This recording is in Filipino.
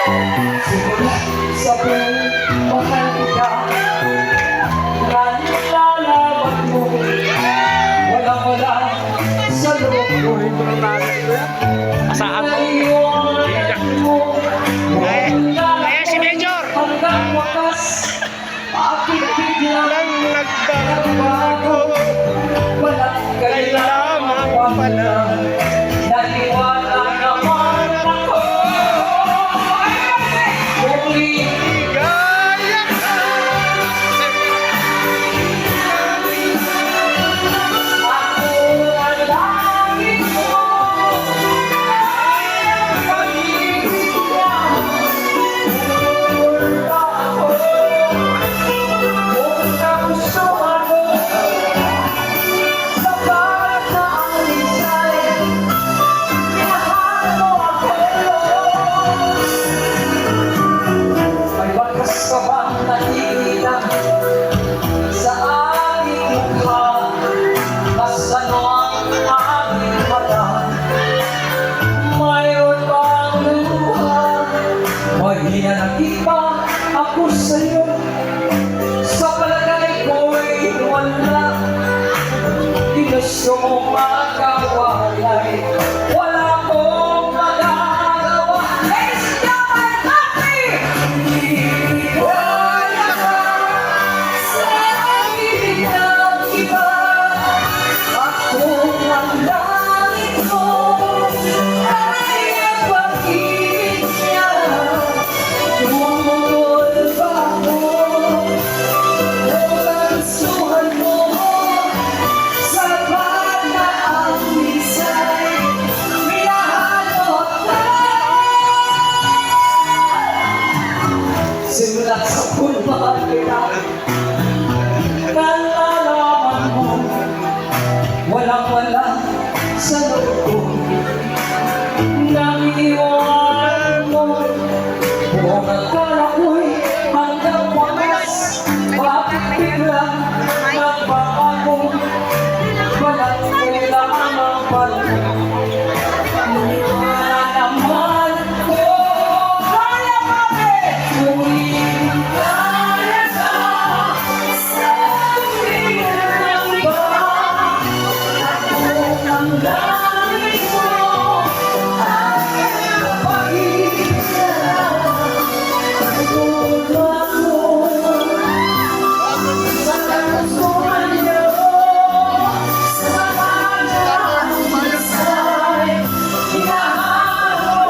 Simula sa buong mahal ka, nalalaman mo, walang-wala sa loob ko. Asaan mo? Naiwan mo, Kaya si Major! hanggang wakas, bakit biglang nagbago? Walang kailangan pala, naniwala naman ako. Iba ako sa'yo, sa palagay ko'y wala. Ginusto mo makawalay, wala akong magagawa. Let's go, my country! Wala ka sa ibig ng iba. Ako ang langit mo, ay ang pag-ibig niya. Simula sa pulpa kita, nalalaman mo, walang-wala sa loob ko. Nang-iwan mo, buong akala ko'y hanggang wakas, bakit biglang nagbago? Walang kailangan pala, naniwala naman ko. Kaya bakit tuwing kaya ka sa ibig ng iba? Ako ang langit mo, ay ang pag-ibig niya. Tulad mo sa kagustuhan niyo, sa pag-aamisay, hinahalo.